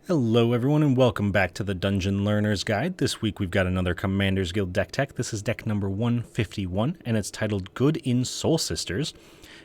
Hello everyone and welcome back to the Dungeon Learner's Guide. This week we've got another Commander's Guild deck tech. This is deck number 151 and it's titled Good in Soul Sisters.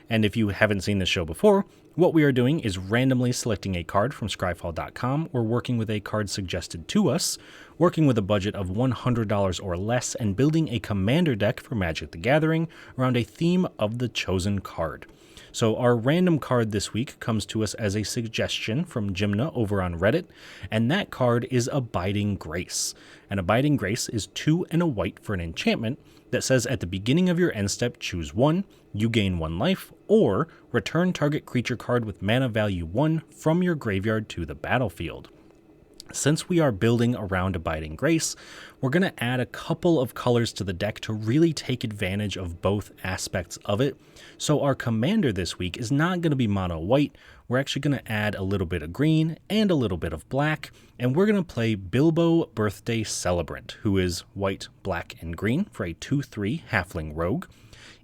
And if you haven't seen this show before, what we are doing is randomly selecting a card from scryfall.com or working with a card suggested to us, working with a budget of $100 or less, and building a commander deck for Magic the Gathering around a theme of the chosen card. So our random card this week comes to us as a suggestion from Jimna over on Reddit, and that card is Abiding Grace. And Abiding Grace is 2 and a white for an enchantment that says at the beginning of your end step, choose 1, you gain 1 life, or return target creature card with mana value 1 from your graveyard to the battlefield. Since we are building around Abiding Grace, we're going to add a couple of colors to the deck to really take advantage of both aspects of it. So our commander this week is not going to be mono white. We're actually going to add a little bit of green and a little bit of black, and we're going to play Bilbo Birthday Celebrant, who is white, black, and green for a 2/3 halfling rogue.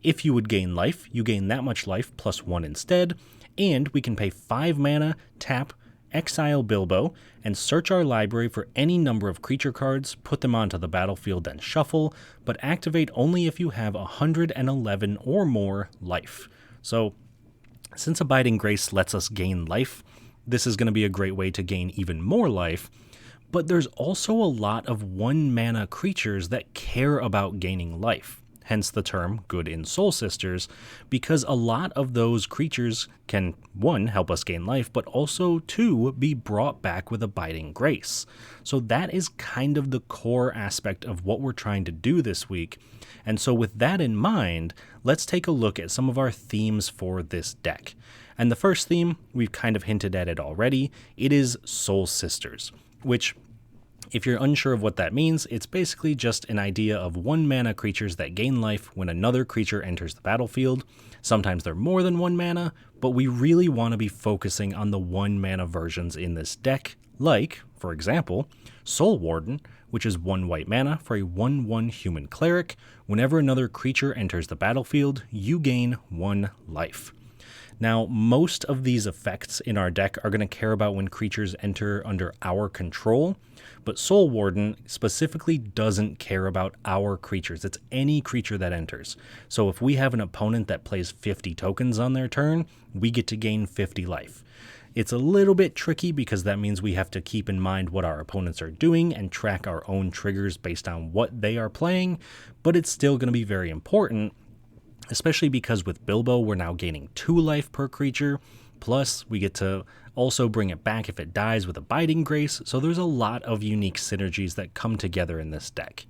If you would gain life, you gain that much life plus 1 instead, and we can pay 5 mana, tap, exile Bilbo, and search our library for any number of creature cards, put them onto the battlefield and shuffle, but activate only if you have 111 or more life. So, since Abiding Grace lets us gain life, this is going to be a great way to gain even more life, but there's also a lot of 1 mana creatures that care about gaining life. Hence the term Good in Soul Sisters, because a lot of those creatures can, 1, help us gain life, but also 2, be brought back with Abiding Grace. So that is kind of the core aspect of what we're trying to do this week. And so with that in mind, let's take a look at some of our themes for this deck. And the first theme, we've kind of hinted at it already, it is Soul Sisters, which, if you're unsure of what that means, it's basically just an idea of 1 mana creatures that gain life when another creature enters the battlefield. Sometimes they're more than 1 mana, but we really want to be focusing on the 1 mana versions in this deck, like, for example, Soul Warden, which is 1 white mana for a 1/1 human cleric. Whenever another creature enters the battlefield, you gain 1 life. Now, most of these effects in our deck are going to care about when creatures enter under our control, but Soul Warden specifically doesn't care about our creatures. It's any creature that enters. So if we have an opponent that plays 50 tokens on their turn, we get to gain 50 life. It's a little bit tricky because that means we have to keep in mind what our opponents are doing and track our own triggers based on what they are playing, but it's still going to be very important, especially because with Bilbo, we're now gaining 2 life per creature, plus we get to also bring it back if it dies with Abiding Grace, so there's a lot of unique synergies that come together in this deck.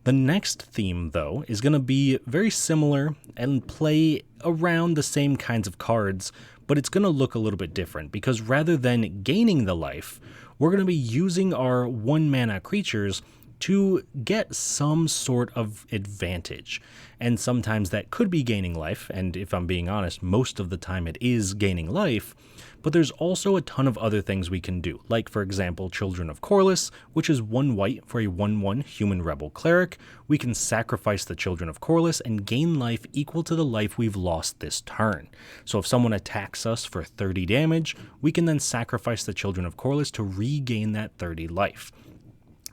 The next theme, though, is going to be very similar and play around the same kinds of cards, but it's going to look a little bit different, because rather than gaining the life, we're going to be using our 1 mana creatures to get some sort of advantage. And sometimes that could be gaining life, and if I'm being honest, most of the time it is gaining life, but there's also a ton of other things we can do, like for example Children of Corliss, which is 1 white for a 1/1 human rebel cleric. We can sacrifice the Children of Corliss and gain life equal to the life we've lost this turn. So if someone attacks us for 30 damage, we can then sacrifice the Children of Corliss to regain that 30 life.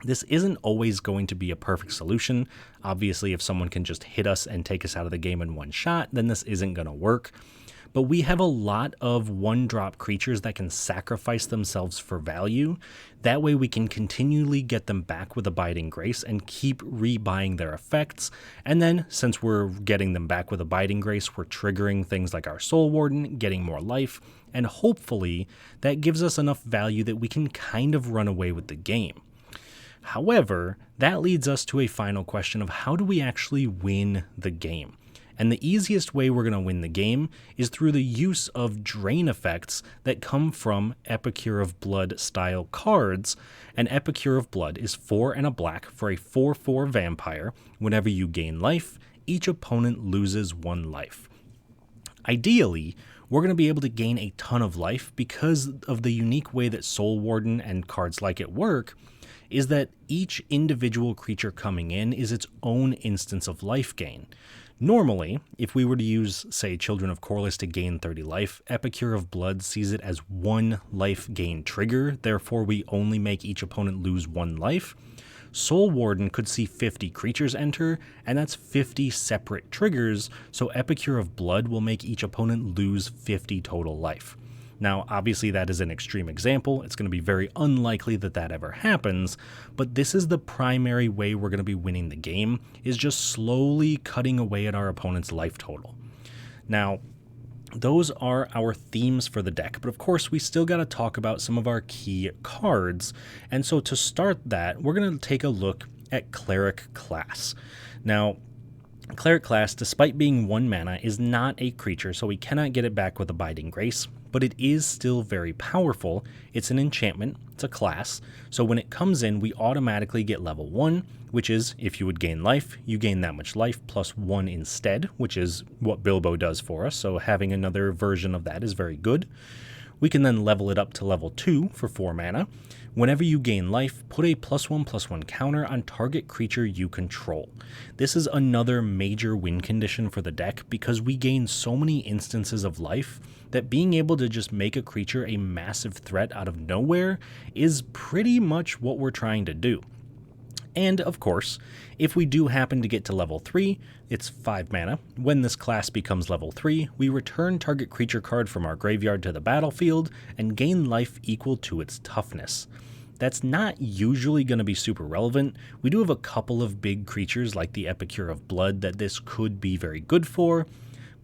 This isn't always going to be a perfect solution. Obviously, if someone can just hit us and take us out of the game in 1 shot, then this isn't going to work. But we have a lot of 1-drop creatures that can sacrifice themselves for value. That way we can continually get them back with Abiding Grace and keep rebuying their effects. And then, since we're getting them back with Abiding Grace, we're triggering things like our Soul Warden, getting more life, and hopefully that gives us enough value that we can kind of run away with the game. However, that leads us to a final question of how do we actually win the game? And the easiest way we're going to win the game is through the use of drain effects that come from Epicure of Blood style cards. And Epicure of Blood is 4 and a black for a 4/4 vampire. Whenever you gain life, each opponent loses 1 life. Ideally, we're going to be able to gain a ton of life because of the unique way that Soul Warden and cards like it work, is that each individual creature coming in is its own instance of life gain. Normally, if we were to use, say, Children of Corliss to gain 30 life, Epicure of Blood sees it as one life gain trigger, therefore we only make each opponent lose 1 life. Soul Warden could see 50 creatures enter, and that's 50 separate triggers, so Epicure of Blood will make each opponent lose 50 total life. Now, obviously that is an extreme example, it's going to be very unlikely that that ever happens, but this is the primary way we're going to be winning the game, is just slowly cutting away at our opponent's life total. Now, those are our themes for the deck, but of course we still got to talk about some of our key cards, and so to start that, we're going to take a look at Cleric class. Now, Cleric class, despite being 1 mana, is not a creature, so we cannot get it back with Abiding Grace, but it is still very powerful. It's an enchantment, it's a class, so when it comes in, we automatically get level 1, which is, if you would gain life, you gain that much life plus 1 instead, which is what Bilbo does for us, so having another version of that is very good. We can then level it up to level 2 for 4 mana. Whenever you gain life, put a +1/+1 counter on target creature you control. This is another major win condition for the deck because we gain so many instances of life that being able to just make a creature a massive threat out of nowhere is pretty much what we're trying to do. And of course, if we do happen to get to level 3, it's 5 mana. When this class becomes level 3, we return target creature card from our graveyard to the battlefield and gain life equal to its toughness. That's not usually going to be super relevant. We do have a couple of big creatures like the Epicure of Blood that this could be very good for,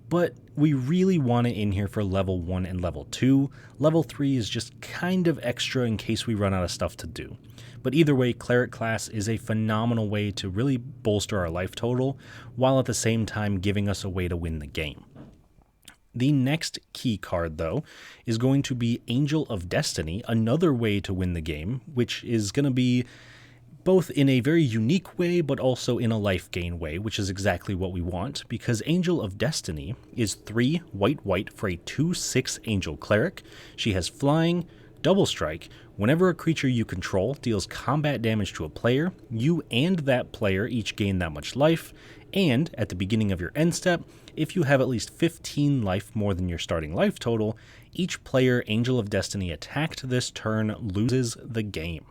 but we really want it in here for level 1 and level 2. Level 3 is just kind of extra in case we run out of stuff to do. But either way, Cleric class is a phenomenal way to really bolster our life total, while at the same time giving us a way to win the game. The next key card, though, is going to be Angel of Destiny, another way to win the game, which is going to be both in a very unique way, but also in a life gain way, which is exactly what we want, because Angel of Destiny is 3 white for a 2/6 Angel Cleric. She has flying, double strike. Whenever a creature you control deals combat damage to a player, you and that player each gain that much life, and at the beginning of your end step, if you have at least 15 life more than your starting life total, each player Angel of Destiny attacked this turn loses the game.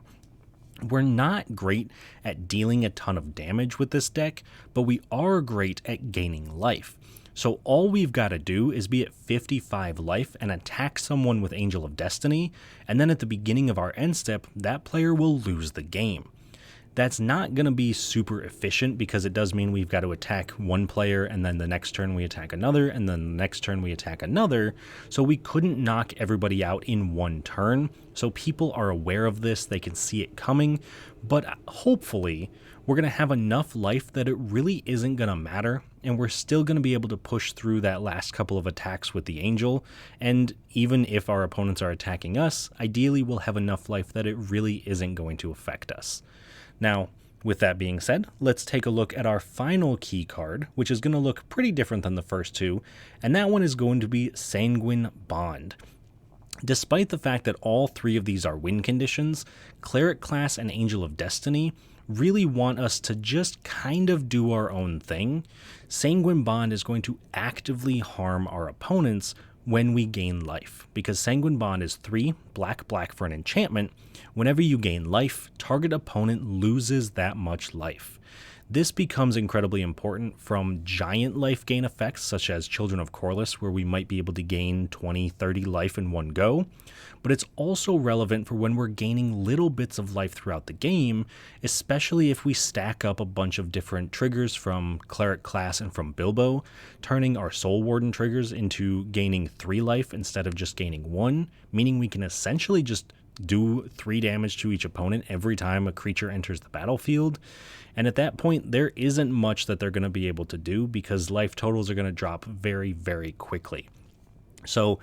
We're not great at dealing a ton of damage with this deck, but we are great at gaining life. So all we've got to do is be at 55 life and attack someone with Angel of Destiny, and then at the beginning of our end step, that player will lose the game. That's not going to be super efficient because it does mean we've got to attack one player and then the next turn we attack another and then the next turn we attack another. So we couldn't knock everybody out in one turn. So people are aware of this, they can see it coming, but hopefully we're going to have enough life that it really isn't going to matter and we're still going to be able to push through that last couple of attacks with the Angel. And even if our opponents are attacking us, ideally we'll have enough life that it really isn't going to affect us. Now, with that being said, let's take a look at our final key card, which is going to look pretty different than the first two, and that one is going to be Sanguine Bond. Despite the fact that all three of these are win conditions, Cleric class and Angel of Destiny really want us to just kind of do our own thing. Sanguine Bond is going to actively harm our opponents when we gain life, because Sanguine Bond is 3 black for an enchantment. Whenever you gain life, target opponent loses that much life. This becomes incredibly important from giant life gain effects such as Children of Corliss, where we might be able to gain 20-30 life in one go, but it's also relevant for when we're gaining little bits of life throughout the game, especially if we stack up a bunch of different triggers from Cleric class and from Bilbo, turning our Soul Warden triggers into gaining 3 life instead of just gaining 1, meaning we can essentially just do 3 damage to each opponent every time a creature enters the battlefield. And at that point, there isn't much that they're going to be able to do because life totals are going to drop very, very quickly. So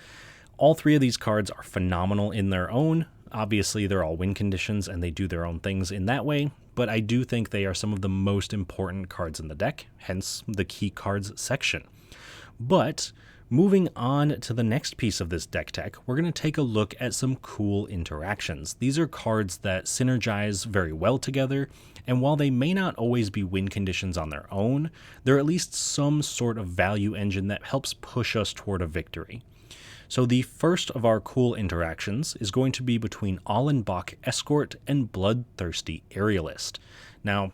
all 3 of these cards are phenomenal in their own. Obviously, they're all win conditions and they do their own things in that way, but I do think they are some of the most important cards in the deck, hence the key cards section. But Moving on to the next piece of this deck tech, we're going to take a look at some cool interactions. These are cards that synergize very well together, and while they may not always be win conditions on their own, they're at least some sort of value engine that helps push us toward a victory. So the first of our cool interactions is going to be between Allenbach Escort and Bloodthirsty Aerialist. Now,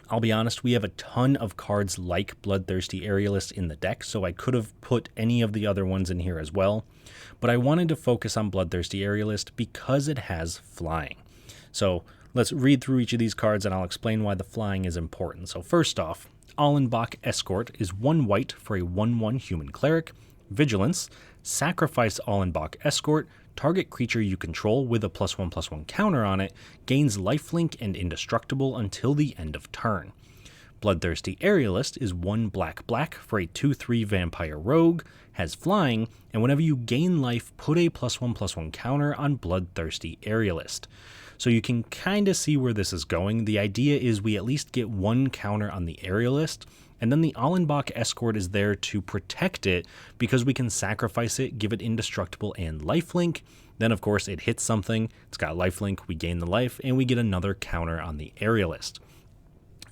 I'll be honest, we have a ton of cards like Bloodthirsty Aerialist in the deck, so I could have put any of the other ones in here as well, but I wanted to focus on Bloodthirsty Aerialist because it has flying. So let's read through each of these cards and I'll explain why the flying is important. So first off, Allenbach Escort is 1 white for a 1/1 human cleric. Vigilance, sacrifice Allenbach Escort. Target creature you control with a +1/+1 counter on it gains lifelink and indestructible until the end of turn. Bloodthirsty Aerialist is 1 black for a 2/3 vampire rogue, has flying, and whenever you gain life, put a +1/+1 counter on Bloodthirsty Aerialist. So you can kind of see where this is going. The idea is we at least get 1 counter on the Aerialist, and then the Allenbach Escort is there to protect it because we can sacrifice it, give it indestructible and lifelink. Then, of course, it hits something, it's got lifelink, we gain the life, and we get another counter on the Aerialist.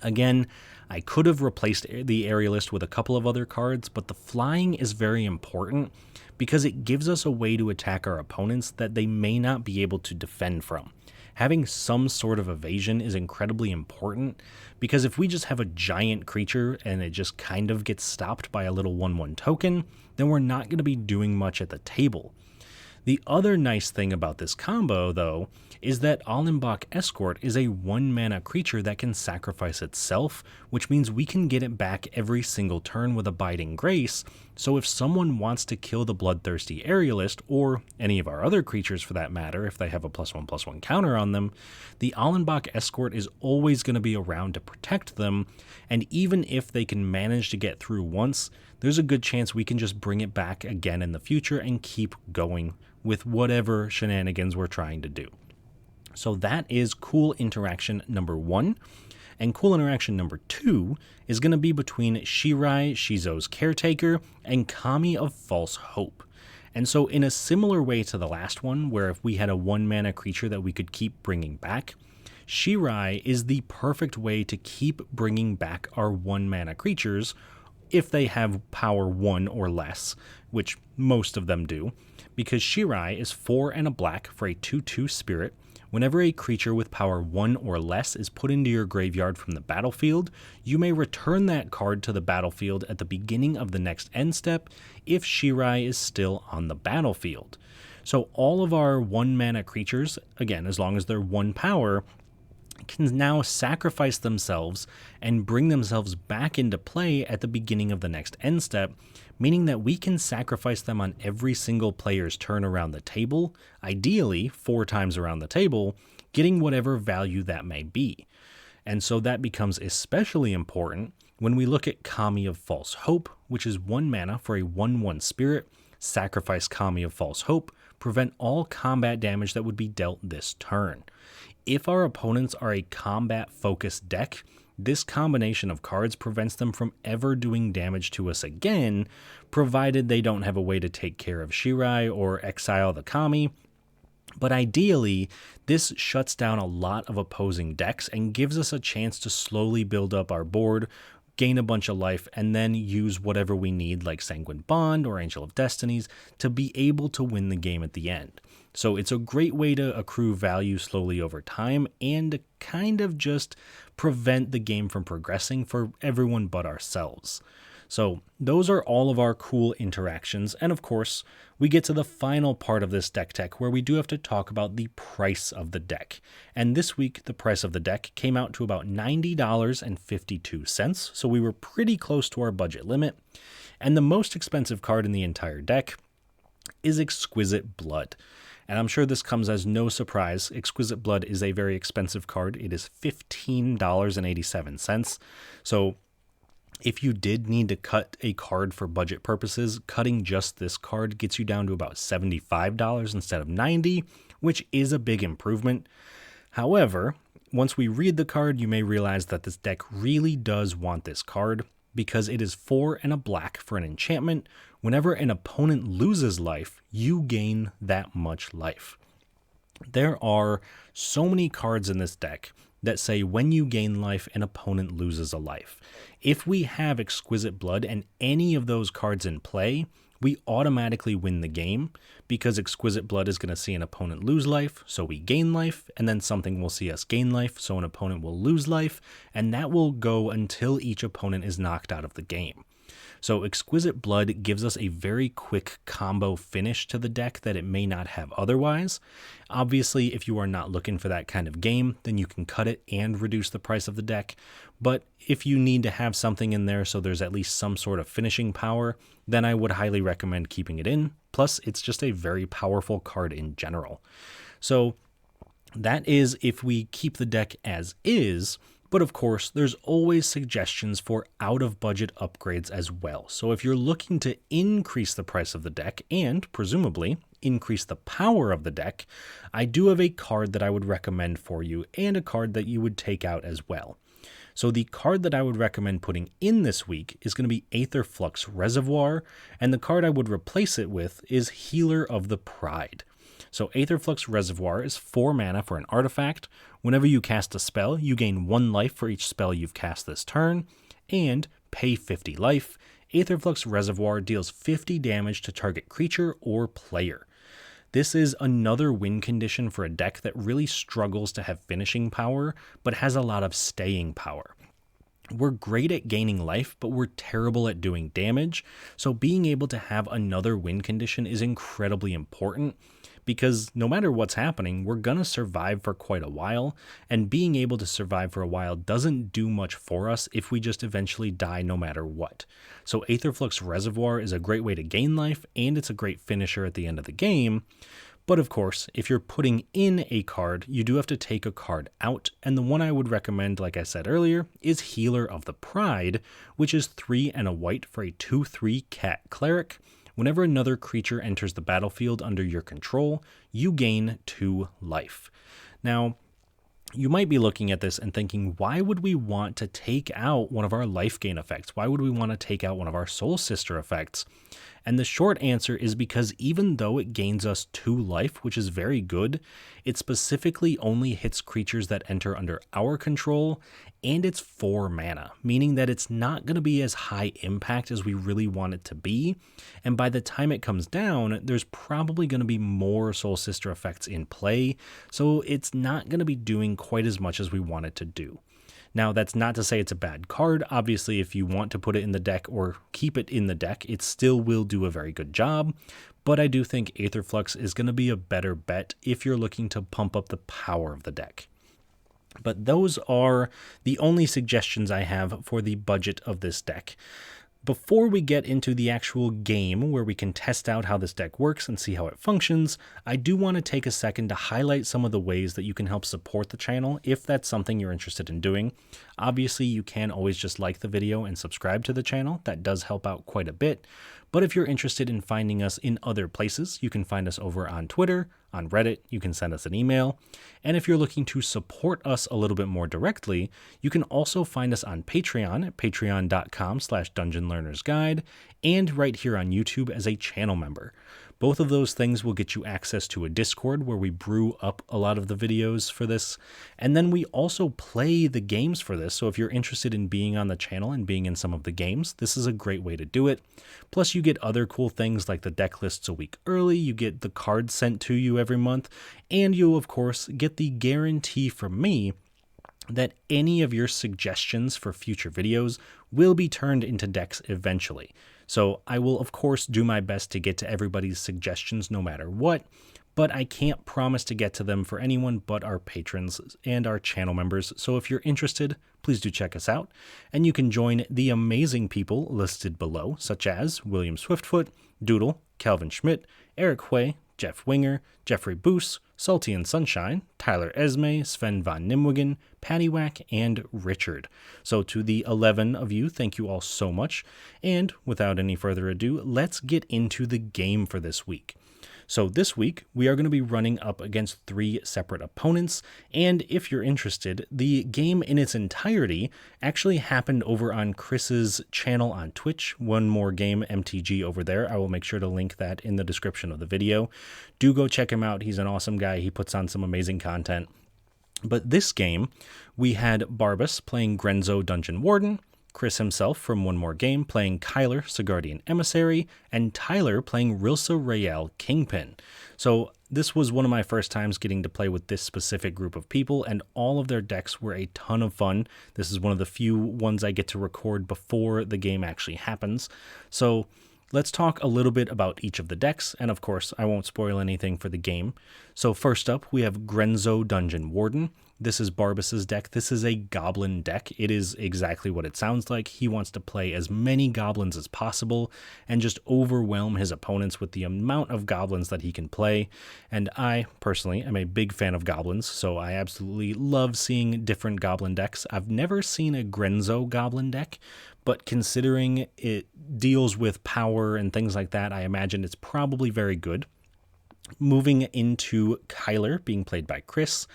Again, I could have replaced the Aerialist with a couple of other cards, but the flying is very important because it gives us a way to attack our opponents that they may not be able to defend from. Having some sort of evasion is incredibly important because if we just have a giant creature and it just kind of gets stopped by a little 1/1 token, then we're not going to be doing much at the table. The other nice thing about this combo, though, is that Allenbach Escort is a 1-mana creature that can sacrifice itself, which means we can get it back every single turn with Abiding Grace, so if someone wants to kill the Bloodthirsty Aerialist, or any of our other creatures for that matter, if they have a +1/+1 counter on them, the Allenbach Escort is always going to be around to protect them, and even if they can manage to get through once, there's a good chance we can just bring it back again in the future and keep going with whatever shenanigans we're trying to do. So that is cool interaction number 1. And cool interaction number 2 is going to be between Shirai, Shizo's Caretaker, and Kami of False Hope. And so in a similar way to the last one, where if we had a 1-mana creature that we could keep bringing back, Shirai is the perfect way to keep bringing back our 1-mana creatures if they have power 1 or less, which most of them do, because Shirai is 4 and a black for a 2/2 spirit. Whenever a creature with power 1 or less is put into your graveyard from the battlefield, you may return that card to the battlefield at the beginning of the next end step if Shirai is still on the battlefield. So all of our 1-mana creatures, again, as long as they're 1 power, can now sacrifice themselves and bring themselves back into play at the beginning of the next end step, meaning that we can sacrifice them on every single player's turn around the table, ideally 4 times around the table, getting whatever value that may be. And so that becomes especially important when we look at Kami of False Hope, which is 1 mana for a 1/1 spirit, sacrifice Kami of False Hope, prevent all combat damage that would be dealt this turn. If our opponents are a combat-focused deck, this combination of cards prevents them from ever doing damage to us again, provided they don't have a way to take care of Shirai or exile the Kami. But ideally, this shuts down a lot of opposing decks and gives us a chance to slowly build up our board, gain a bunch of life, and then use whatever we need like Sanguine Bond or Angel of Destinies to be able to win the game at the end. So it's a great way to accrue value slowly over time and to kind of just prevent the game from progressing for everyone but ourselves. So those are all of our cool interactions, and of course, we get to the final part of this deck tech where we do have to talk about the price of the deck. And this week, the price of the deck came out to about $90.52, so we were pretty close to our budget limit. And the most expensive card in the entire deck is Exquisite Blood. And I'm sure this comes as no surprise. Exquisite Blood is a very expensive card. It is $15.87. So if you did need to cut a card for budget purposes, cutting just this card gets you down to about $75 instead of $90, which is a big improvement. However, once we read the card, you may realize that this deck really does want this card. because it is 4 and a black for an enchantment. Whenever an opponent loses life, you gain that much life. There are so many cards in this deck that say when you gain life, an opponent loses a life. If we have Exquisite Blood and any of those cards in play, we automatically win the game because Exquisite Blood is going to see an opponent lose life, so we gain life, and then something will see us gain life, so an opponent will lose life, and that will go until each opponent is knocked out of the game. So Exquisite Blood gives us a very quick combo finish to the deck that it may not have otherwise. Obviously, if you are not looking for that kind of game, then you can cut it and reduce the price of the deck. But if you need to have something in there so there's at least some sort of finishing power, then I would highly recommend keeping it in. Plus, it's just a very powerful card in general. So that is if we keep the deck as is. But of course, there's always suggestions for out-of-budget upgrades as well. So if you're looking to increase the price of the deck and, presumably, increase the power of the deck, I do have a card that I would recommend for you and a card that you would take out as well. So the card that I would recommend putting in this week is going to be Aetherflux Reservoir, and the card I would replace it with is Healer of the Pride. So Aetherflux Reservoir is 4 mana for an artifact. Whenever you cast a spell, you gain 1 life for each spell you've cast this turn, and pay 50 life. Aetherflux Reservoir deals 50 damage to target creature or player. This is another win condition for a deck that really struggles to have finishing power, but has a lot of staying power. We're great at gaining life, but we're terrible at doing damage, so being able to have another win condition is incredibly important, because no matter what's happening, we're going to survive for quite a while, and being able to survive for a while doesn't do much for us if we just eventually die no matter what. So Aetherflux Reservoir is a great way to gain life, and it's a great finisher at the end of the game. But of course, if you're putting in a card, you do have to take a card out, and the one I would recommend, like I said earlier, is Healer of the Pride, which is 3 and a white for a 2/3 cat cleric. Whenever another creature enters the battlefield under your control, you gain 2 life. Now, you might be looking at this and thinking, why would we want to take out one of our Lifegain effects? Why would we want to take out one of our Soul Sister effects? And the short answer is because even though it gains us 2 life, which is very good, it specifically only hits creatures that enter under our control, and it's 4 mana, meaning that it's not going to be as high impact as we really want it to be. And by the time it comes down, there's probably going to be more Soul Sister effects in play, so it's not going to be doing quite as much as we want it to do. Now, that's not to say it's a bad card. Obviously, if you want to put it in the deck or keep it in the deck, it still will do a very good job. But I do think Aetherflux is going to be a better bet if you're looking to pump up the power of the deck. But those are the only suggestions I have for the budget of this deck. Before we get into the actual game where we can test out how this deck works and see how it functions, I do want to take a second to highlight some of the ways that you can help support the channel if that's something you're interested in doing. Obviously, you can always just like the video and subscribe to the channel. That does help out quite a bit. But if you're interested in finding us in other places, you can find us over on Twitter, on Reddit, you can send us an email. And if you're looking to support us a little bit more directly, you can also find us on Patreon at patreon.com/dungeonlearnersguide and right here on YouTube as a channel member. Both of those things will get you access to a Discord where we brew up a lot of the videos for this. And then we also play the games for this. So if you're interested in being on the channel and being in some of the games, this is a great way to do it. Plus you get other cool things like the deck lists a week early, you get the cards sent to you every month, and you of course get the guarantee from me that any of your suggestions for future videos will be turned into decks eventually. So I will of course do my best to get to everybody's suggestions no matter what, but I can't promise to get to them for anyone but our patrons and our channel members. So if you're interested, please do check us out, and you can join the amazing people listed below, such as William Swiftfoot, Doodle, Calvin Schmidt, Eric Hui, Jeff Winger, Jeffrey Boos, Salty and Sunshine, Tyler Esme, Sven von Nimwegen, Paddywhack, and Richard. So to the 11 of you, thank you all so much. And without any further ado, let's get into the game for this week. So this week, we are going to be running up against 3 separate opponents, and if you're interested, the game in its entirety actually happened over on Chris's channel on Twitch, One More Game MTG over there. I will make sure to link that in the description of the video. Do go check him out. He's an awesome guy. He puts on some amazing content. But this game, we had Barbas playing Grenzo Dungeon Warden, Chris himself from One More Game playing Kyler, Sigardian Emissary, and Tyler playing Rilsa Royale Kingpin. So this was one of my first times getting to play with this specific group of people, and all of their decks were a ton of fun. This is one of the few ones I get to record before the game actually happens. So let's talk a little bit about each of the decks, and of course, I won't spoil anything for the game. So first up, we have Grenzo Dungeon Warden. This is Barbas's deck. This is a goblin deck. It is exactly what it sounds like. He wants to play as many goblins as possible and just overwhelm his opponents with the amount of goblins that he can play. And I, personally, am a big fan of goblins, so I absolutely love seeing different goblin decks. I've never seen a Grenzo goblin deck, but considering it deals with power and things like that, I imagine it's probably very good. Moving into Kyler, being played by Chris.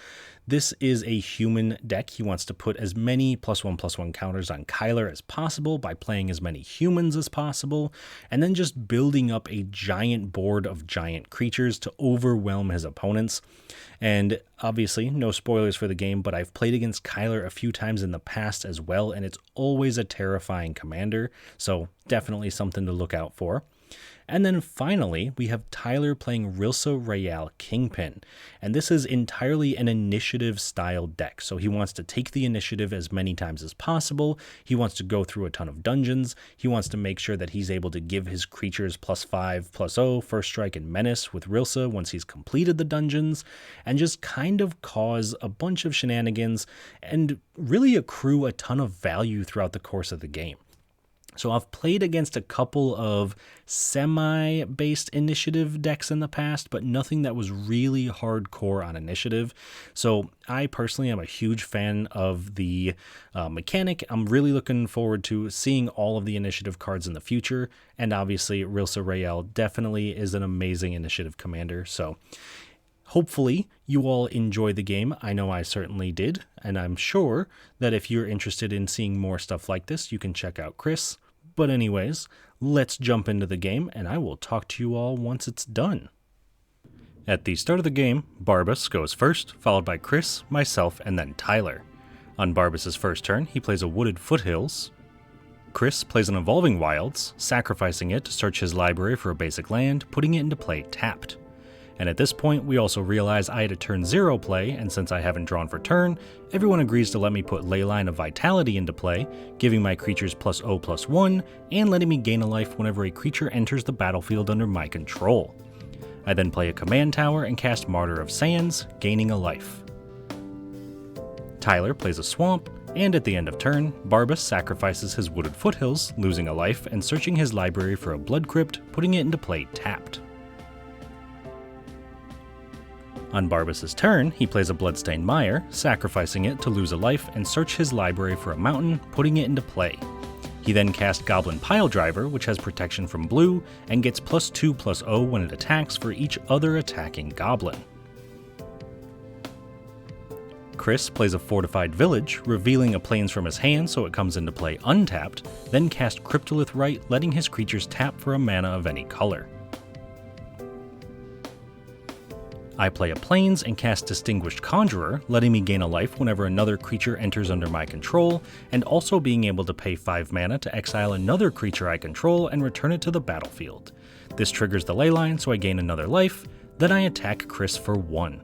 This is a human deck. He wants to put as many +1/+1 counters on Kyler as possible by playing as many humans as possible, and then just building up a giant board of giant creatures to overwhelm his opponents. And obviously, no spoilers for the game, but I've played against Kyler a few times in the past as well, and it's always a terrifying commander, so definitely something to look out for. And then finally, we have Tyler playing Rilsa Royale Kingpin, and this is entirely an initiative-style deck, so he wants to take the initiative as many times as possible, he wants to go through a ton of dungeons, he wants to make sure that he's able to give his creatures +5/+0, First Strike, and Menace with Rilsa once he's completed the dungeons, and just kind of cause a bunch of shenanigans and really accrue a ton of value throughout the course of the game. So I've played against a couple of semi-based initiative decks in the past, but nothing that was really hardcore on initiative. So I personally am a huge fan of the mechanic. I'm really looking forward to seeing all of the initiative cards in the future. And obviously, Rilsa Royale definitely is an amazing initiative commander. So hopefully you all enjoy the game. I know I certainly did. And I'm sure that if you're interested in seeing more stuff like this, you can check out Chris. But anyways, let's jump into the game, and I will talk to you all once it's done. At the start of the game, Barbas goes first, followed by Chris, myself, and then Tyler. On Barbas' first turn, he plays a Wooded Foothills. Chris plays an Evolving Wilds, sacrificing it to search his library for a basic land, putting it into play tapped. And at this point, we also realize I had a turn 0 play, and since I haven't drawn for turn, everyone agrees to let me put Leyline of Vitality into play, giving my creatures +0/+1, and letting me gain a life whenever a creature enters the battlefield under my control. I then play a command tower and cast Martyr of Sands, gaining a life. Tyler plays a Swamp, and at the end of turn, Barbas sacrifices his Wooded Foothills, losing a life and searching his library for a Blood Crypt, putting it into play tapped. On Barbas' turn, he plays a Bloodstained Mire, sacrificing it to lose a life and search his library for a mountain, putting it into play. He then casts Goblin Piledriver, which has protection from blue, and gets +2/+0 when it attacks for each other attacking goblin. Chris plays a Fortified Village, revealing a Plains from his hand so it comes into play untapped, then casts Cryptolith Rite, letting his creatures tap for a mana of any color. I play a Plains and cast Distinguished Conjurer, letting me gain a life whenever another creature enters under my control, and also being able to pay 5 mana to exile another creature I control and return it to the battlefield. This triggers the Leyline so I gain another life, then I attack Chris for 1.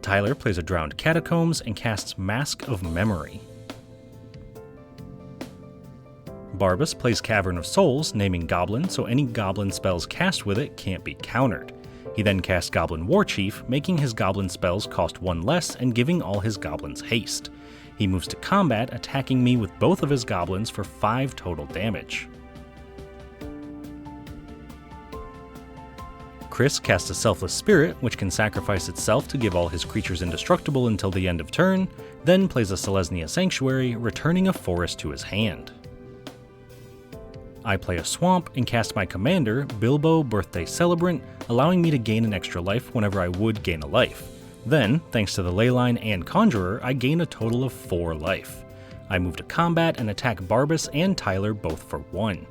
Tyler plays a Drowned Catacombs and casts Mask of Memory. Barbas plays Cavern of Souls, naming Goblin, so any Goblin spells cast with it can't be countered. He then casts Goblin Warchief, making his Goblin spells cost 1 less and giving all his Goblins haste. He moves to combat, attacking me with both of his Goblins for 5 total damage. Chris casts a Selfless Spirit, which can sacrifice itself to give all his creatures indestructible until the end of turn, then plays a Selesnya Sanctuary, returning a forest to his hand. I play a swamp and cast my commander, Bilbo, Birthday Celebrant, allowing me to gain an extra life whenever I would gain a life. Then, thanks to the Leyline and Conjurer, I gain a total of 4 life. I move to combat and attack Barbas and Tyler both for 1.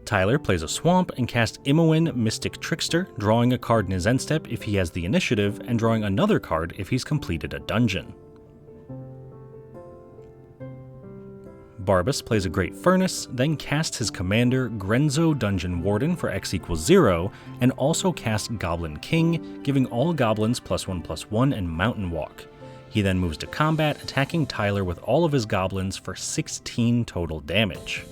Tyler plays a swamp and casts Imoen, Mystic Trickster, drawing a card in his end step if he has the initiative, and drawing another card if he's completed a dungeon. Barbas plays a Great Furnace, then casts his commander, Grenzo Dungeon Warden for X=0, and also casts Goblin King, giving all goblins +1/+1 and Mountain Walk. He then moves to combat, attacking Tyler with all of his goblins for 16 total damage.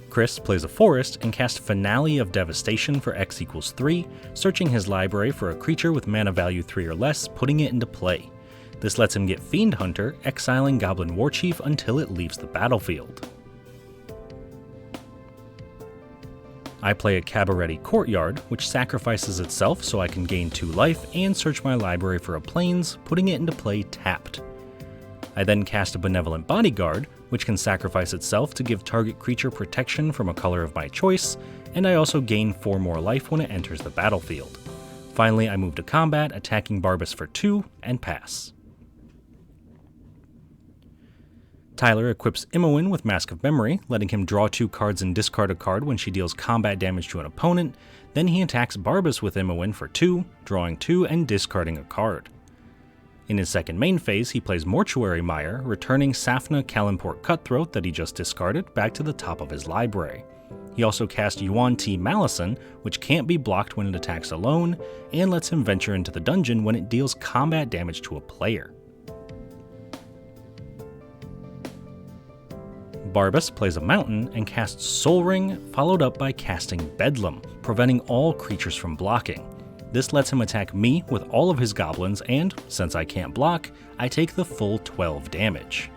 Chris plays a forest and casts Finale of Devastation for X=3, searching his library for a creature with mana value 3 or less, putting it into play. This lets him get Fiend Hunter, exiling Goblin Warchief until it leaves the battlefield. I play a Cabaretti Courtyard, which sacrifices itself so I can gain 2 life and search my library for a Plains, putting it into play tapped. I then cast a Benevolent Bodyguard, which can sacrifice itself to give target creature protection from a color of my choice, and I also gain 4 more life when it enters the battlefield. Finally, I move to combat, attacking Barbas for 2, and pass. Tyler equips Imoen with Mask of Memory, letting him draw 2 cards and discard a card when she deals combat damage to an opponent. Then he attacks Barbas with Imoen for 2, drawing 2 and discarding a card. In his second main phase, he plays Mortuary Mire, returning Safna Kalimport Cutthroat that he just discarded back to the top of his library. He also casts Yuan Ti Malison, which can't be blocked when it attacks alone, and lets him venture into the dungeon when it deals combat damage to a player. Barbas plays a mountain and casts Soul Ring, followed up by casting Bedlam, preventing all creatures from blocking. This lets him attack me with all of his goblins, and, since I can't block, I take the full 12 damage.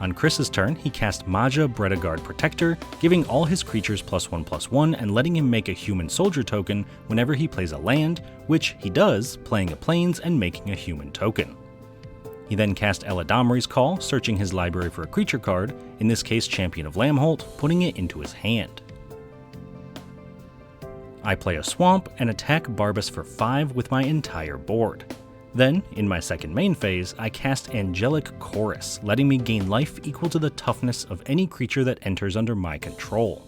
On Chris's turn, he cast Maja Bredegard Protector, giving all his creatures +1/+1 and letting him make a human soldier token whenever he plays a land, which he does, playing a Plains and making a human token. He then cast Eladamri's Call, searching his library for a creature card, in this case Champion of Lamholt, putting it into his hand. I play a swamp and attack Barbas for 5 with my entire board. Then, in my second main phase, I cast Angelic Chorus, letting me gain life equal to the toughness of any creature that enters under my control.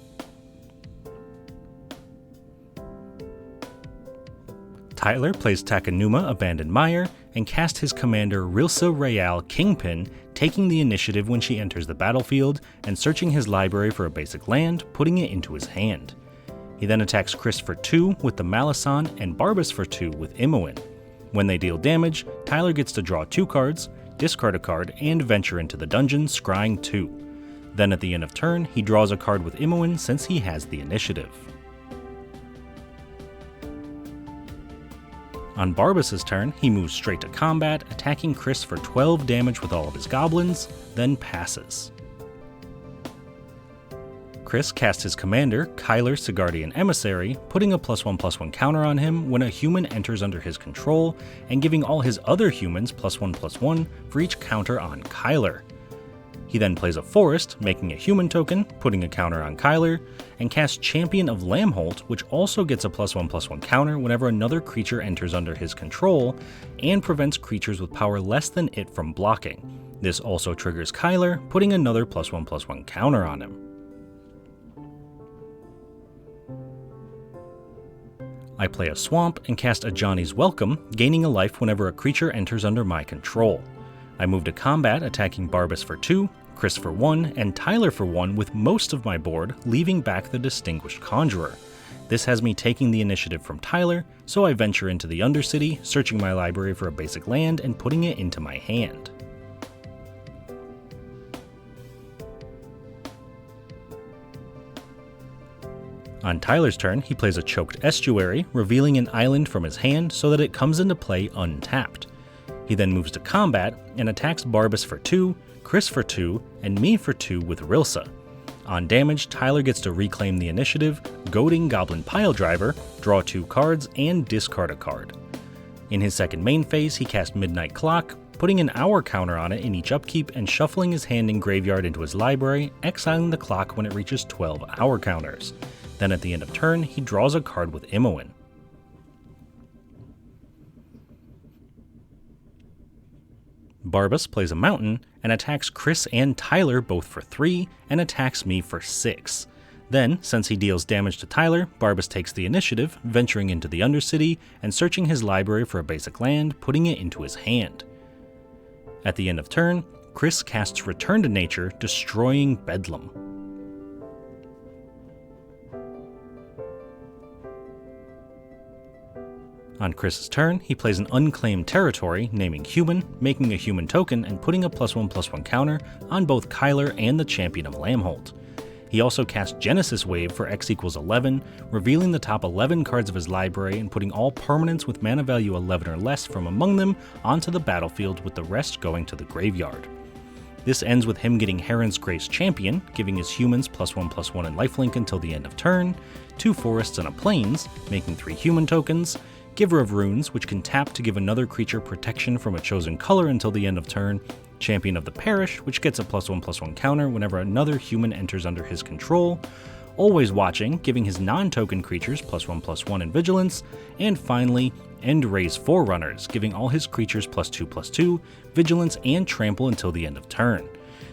Tyler plays Takenuma Abandoned Mire, and casts his commander Rilsa Real Kingpin, taking the initiative when she enters the battlefield, and searching his library for a basic land, putting it into his hand. He then attacks Chris for 2 with the Malison and Barbas for 2 with Imoen. When they deal damage, Tyler gets to draw 2 cards, discard a card, and venture into the dungeon, scrying 2. Then at the end of turn, he draws a card with Imoen since he has the initiative. On Barbas' turn, he moves straight to combat, attacking Chris for 12 damage with all of his goblins, then passes. Chris casts his commander, Kyler Sigardian Emissary, putting a +1/+1 counter on him when a human enters under his control, and giving all his other humans +1/+1 for each counter on Kyler. He then plays a forest, making a human token, putting a counter on Kyler, and casts Champion of Lamholt, which also gets a +1/+1 counter whenever another creature enters under his control, and prevents creatures with power less than it from blocking. This also triggers Kyler, putting another +1/+1 counter on him. I play a swamp and cast Ajani's Welcome, gaining a life whenever a creature enters under my control. I move to combat, attacking Barbas for 2, Chris for 1, and Tyler for 1 with most of my board, leaving back the Distinguished Conjurer. This has me taking the initiative from Tyler, so I venture into the Undercity, searching my library for a basic land and putting it into my hand. On Tyler's turn, he plays a Choked Estuary, revealing an island from his hand so that it comes into play untapped. He then moves to combat and attacks Barbas for 2, Chris for 2, and me for 2 with Rilsa. On damage, Tyler gets to reclaim the initiative, goading Goblin Piledriver, draw 2 cards, and discard a card. In his second main phase, he cast Midnight Clock, putting an hour counter on it in each upkeep and shuffling his hand and graveyard into his library, exiling the clock when it reaches 12 hour counters. Then at the end of turn, he draws a card with Imoen. Barbas plays a mountain and attacks Chris and Tyler both for 3 and attacks me for 6. Then, since he deals damage to Tyler, Barbas takes the initiative, venturing into the Undercity and searching his library for a basic land, putting it into his hand. At the end of turn, Chris casts Return to Nature, destroying Bedlam. On Chris's turn, he plays an unclaimed territory, naming Human, making a human token, and putting a +1/+1 counter on both Kyler and the Champion of Lamholt. He also casts Genesis Wave for x=11, revealing the top 11 cards of his library and putting all permanents with mana value 11 or less from among them onto the battlefield, with the rest going to the graveyard. This ends with him getting Heron's Grace Champion, giving his humans +1/+1 and lifelink until the end of turn, 2 forests and a plains, making 3 human tokens, Giver of Runes, which can tap to give another creature protection from a chosen color until the end of turn, Champion of the Parish, which gets a +1/+1 counter whenever another human enters under his control, Always Watching, giving his non-token creatures +1/+1 in Vigilance, and finally, End-Raze Forerunners, giving all his creatures +2/+2, Vigilance, and Trample until the end of turn.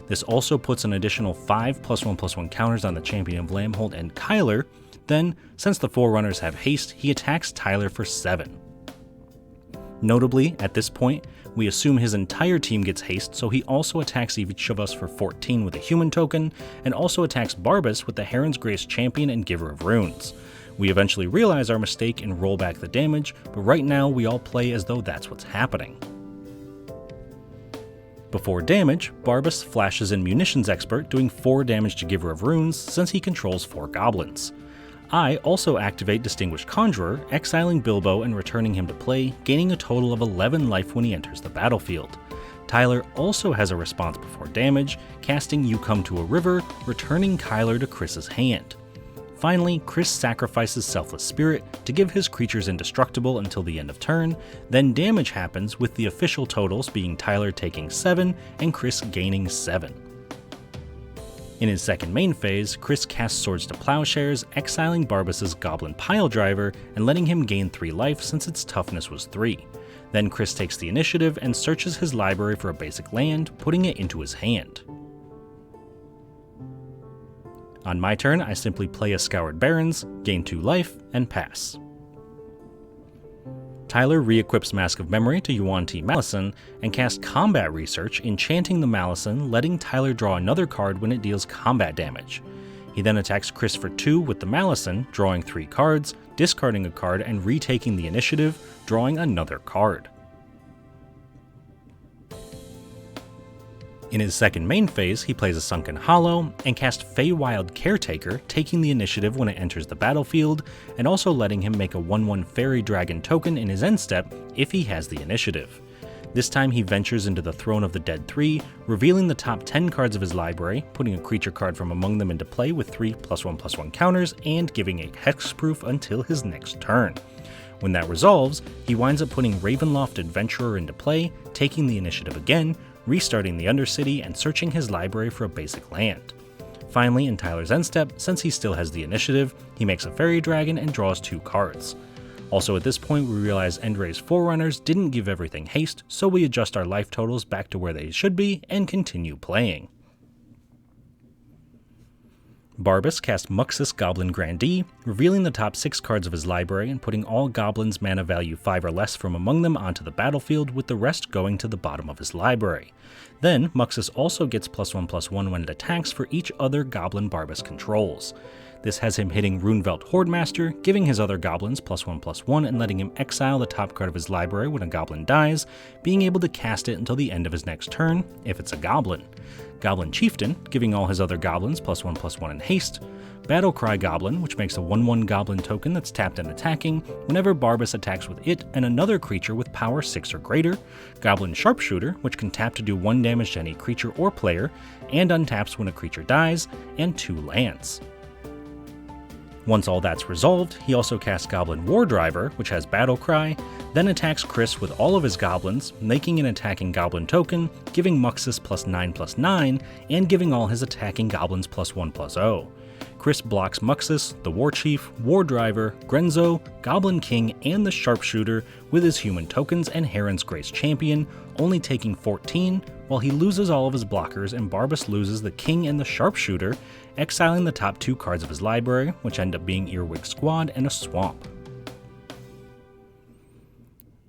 This also puts an additional 5 +1/+1 counters on the Champion of Lamholt and Kyler. Then, since the Forerunners have haste, he attacks Tyler for 7. Notably, at this point, we assume his entire team gets haste, so he also attacks each of us for 14 with a human token, and also attacks Barbas with the Heron's Grace Champion and Giver of Runes. We eventually realize our mistake and roll back the damage, but right now we all play as though that's what's happening. Before damage, Barbas flashes in Munitions Expert, doing 4 damage to Giver of Runes since he controls 4 goblins. I also activate Distinguished Conjurer, exiling Bilbo and returning him to play, gaining a total of 11 life when he enters the battlefield. Tyler also has a response before damage, casting You Come to a River, returning Kyler to Chris's hand. Finally, Chris sacrifices Selfless Spirit to give his creatures indestructible until the end of turn, then damage happens, with the official totals being Tyler taking 7 and Chris gaining 7. In his second main phase, Chris casts Swords to Plowshares, exiling Barbas' Goblin Piledriver and letting him gain 3 life since its toughness was 3. Then Chris takes the initiative and searches his library for a basic land, putting it into his hand. On my turn, I simply play a Scoured Barrens, gain 2 life, and pass. Tyler re-equips Mask of Memory to Yuan-Ti Malison and casts Combat Research, enchanting the Malison, letting Tyler draw another card when it deals combat damage. He then attacks Chris for 2 with the Malison, drawing 3 cards, discarding a card, and retaking the initiative, drawing another card. In his second main phase, he plays a Sunken Hollow and casts Feywild Caretaker, taking the initiative when it enters the battlefield, and also letting him make a 1/1 Fairy Dragon token in his end step if he has the initiative. This time he ventures into the Throne of the Dead 3, revealing the top 10 cards of his library, putting a creature card from among them into play with 3 +1/+1 counters, and giving a hexproof until his next turn. When that resolves, he winds up putting Ravenloft Adventurer into play, taking the initiative again, restarting the Undercity, and searching his library for a basic land. Finally, in Tyler's end step, since he still has the initiative, he makes a Fairy Dragon and draws 2 cards. Also at this point, we realize End-Raze Forerunners didn't give everything haste, so we adjust our life totals back to where they should be and continue playing. Barbas casts Muxus Goblin Grandee, revealing the top 6 cards of his library and putting all goblins mana value 5 or less from among them onto the battlefield, with the rest going to the bottom of his library. Then, Muxus also gets +1/+1 when it attacks for each other goblin Barbas controls. This has him hitting Runevelt Hordemaster, giving his other goblins +1/+1 and letting him exile the top card of his library when a goblin dies, being able to cast it until the end of his next turn, if it's a goblin. Goblin Chieftain, giving all his other goblins +1/+1 in haste. Battlecry Goblin, which makes a 1/1 goblin token that's tapped and attacking whenever Barbas attacks with it and another creature with power 6 or greater. Goblin Sharpshooter, which can tap to do 1 damage to any creature or player, and untaps when a creature dies, and 2 lands. Once all that's resolved, he also casts Goblin War Driver, which has Battlecry, then attacks Chris with all of his goblins, making an attacking goblin token, giving Muxus +9/+9, and giving all his attacking goblins +1/+0. Chris blocks Muxus, the War Chief, War Driver, Grenzo, Goblin King, and the Sharpshooter with his human tokens and Heron's Grace Champion, only taking 14, while he loses all of his blockers and Barbas loses the King and the Sharpshooter, exiling the top 2 cards of his library, which end up being Earwig Squad and a Swamp.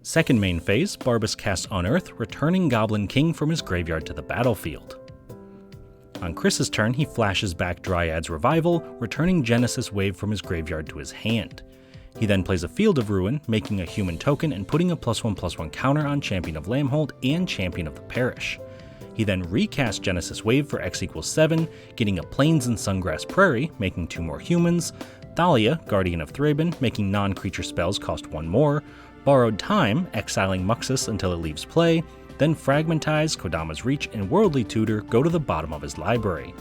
Second main phase, Barbas casts Unearth, returning Goblin King from his graveyard to the battlefield. On Chris's turn, he flashes back Dryad's Revival, returning Genesis Wave from his graveyard to his hand. He then plays a Field of Ruin, making a human token and putting a +1/+1 counter on Champion of Lamhold and Champion of the Parish. He then recasts Genesis Wave for X=7, getting a Plains and Sungrass Prairie, making 2 more humans, Thalia, Guardian of Thraben, making non-creature spells cost 1 more, Borrowed Time, exiling Muxus until it leaves play, then Fragmentize, Kodama's Reach, and Worldly Tutor go to the bottom of his library.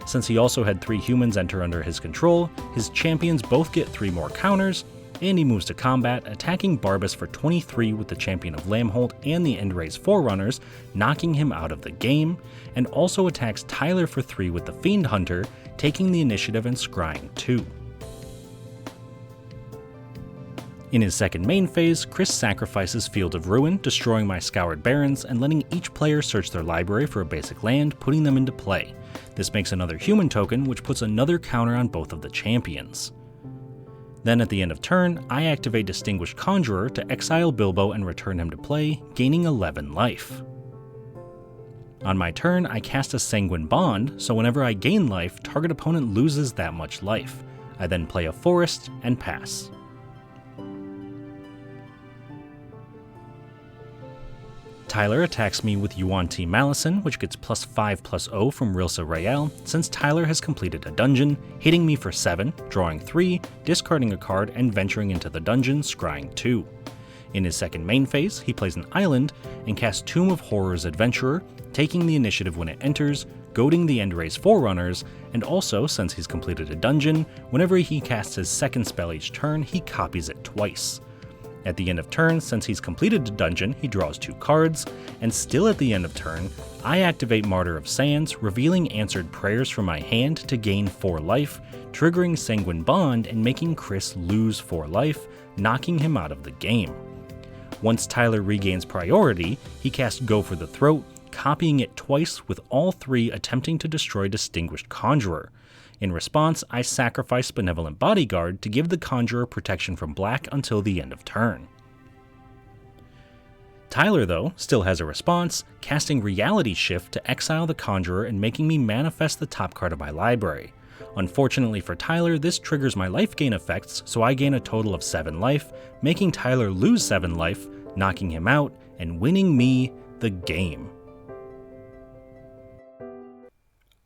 Since he also had 3 humans enter under his control, his champions both get 3 more counters, and he moves to combat, attacking Barbas for 23 with the Champion of Lamhold and the Endraze Forerunners, knocking him out of the game, and also attacks Tyler for 3 with the Fiend Hunter, taking the initiative and scrying 2. In his second main phase, Chris sacrifices Field of Ruin, destroying my Scoured Barrens and letting each player search their library for a basic land, putting them into play. This makes another human token, which puts another counter on both of the champions. Then at the end of turn, I activate Distinguished Conjurer to exile Bilbo and return him to play, gaining 11 life. On my turn, I cast a Sanguine Bond, so whenever I gain life, target opponent loses that much life. I then play a Forest and pass. Tyler attacks me with Yuan-Ti Malison, which gets +5/+0 from Rilsa Royale, since Tyler has completed a dungeon, hitting me for 7, drawing 3, discarding a card, and venturing into the dungeon, scrying 2. In his second main phase, he plays an island and casts Tomb of Horrors Adventurer, taking the initiative when it enters, goading the Endraze Forerunners, and also, since he's completed a dungeon, whenever he casts his second spell each turn, he copies it twice. At the end of turn, since he's completed a dungeon, he draws 2 cards, and still at the end of turn, I activate Martyr of Sands, revealing answered prayers from my hand to gain 4 life, triggering Sanguine Bond and making Chris lose 4 life, knocking him out of the game. Once Tyler regains priority, he casts Go for the Throat, copying it twice with all 3 attempting to destroy Distinguished Conjurer. In response, I sacrifice Benevolent Bodyguard to give the Conjurer protection from black until the end of turn. Tyler, though, still has a response, casting Reality Shift to exile the Conjurer and making me manifest the top card of my library. Unfortunately for Tyler, this triggers my life gain effects, so I gain a total of 7 life, making Tyler lose 7 life, knocking him out, and winning me the game.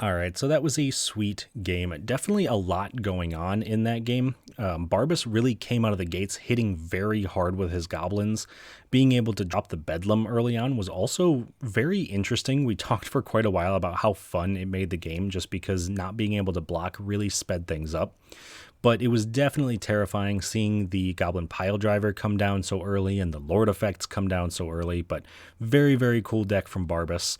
Alright, so that was a sweet game. Definitely a lot going on in that game. Barbas really came out of the gates hitting very hard with his goblins. Being able to drop the Bedlam early on was also very interesting. We talked for quite a while about how fun it made the game just because not being able to block really sped things up. But it was definitely terrifying seeing the Goblin Pile Driver come down so early and the Lord effects come down so early, but very, very cool deck from Barbas.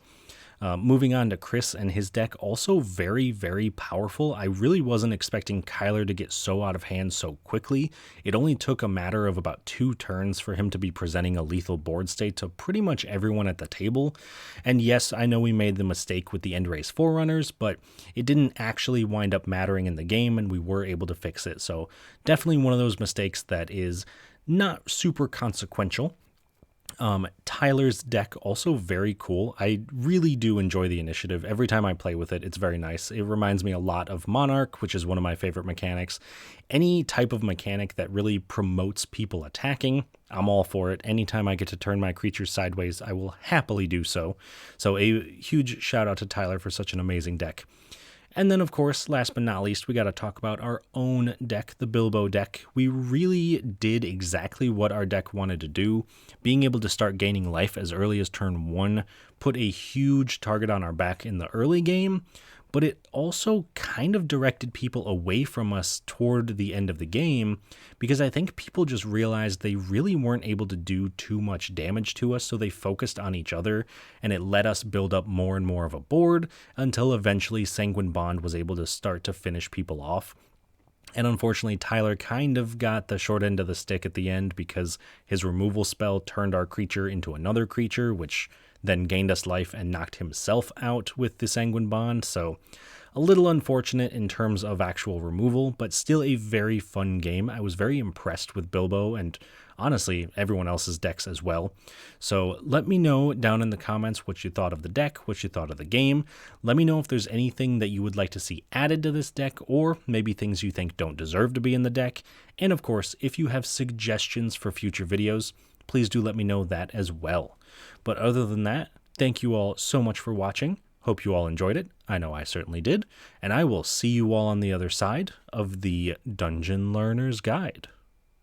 Moving on to Chris and his deck, also very, very powerful. I really wasn't expecting Kyler to get so out of hand so quickly. It only took a matter of about 2 turns for him to be presenting a lethal board state to pretty much everyone at the table. And yes, I know we made the mistake with the Endraze Forerunners, but it didn't actually wind up mattering in the game and we were able to fix it. So definitely one of those mistakes that is not super consequential. Tyler's deck, also very cool. I really do enjoy the initiative. Every time I play with it, it's very nice. It reminds me a lot of Monarch, which is one of my favorite mechanics. Any type of mechanic that really promotes people attacking, I'm all for it. Anytime I get to turn my creatures sideways, I will happily do so. So a huge shout out to Tyler for such an amazing deck. And then, of course, last but not least, we got to talk about our own deck, the Bilbo deck. We really did exactly what our deck wanted to do. Being able to start gaining life as early as turn 1 put a huge target on our back in the early game, but it also kind of directed people away from us toward the end of the game, because I think people just realized they really weren't able to do too much damage to us, so they focused on each other, and it let us build up more and more of a board until eventually Sanguine Bond was able to start to finish people off. And unfortunately, Tyler kind of got the short end of the stick at the end, because his removal spell turned our creature into another creature, which then gained us life and knocked himself out with the Sanguine Bond. So a little unfortunate in terms of actual removal, but still a very fun game. I was very impressed with Bilbo, and honestly, everyone else's decks as well. So let me know down in the comments what you thought of the deck, what you thought of the game. Let me know if there's anything that you would like to see added to this deck, or maybe things you think don't deserve to be in the deck. And of course, if you have suggestions for future videos, please do let me know that as well. But other than that, thank you all so much for watching. Hope you all enjoyed it. I know I certainly did. And I will see you all on the other side of the Dungeon Learner's Guide.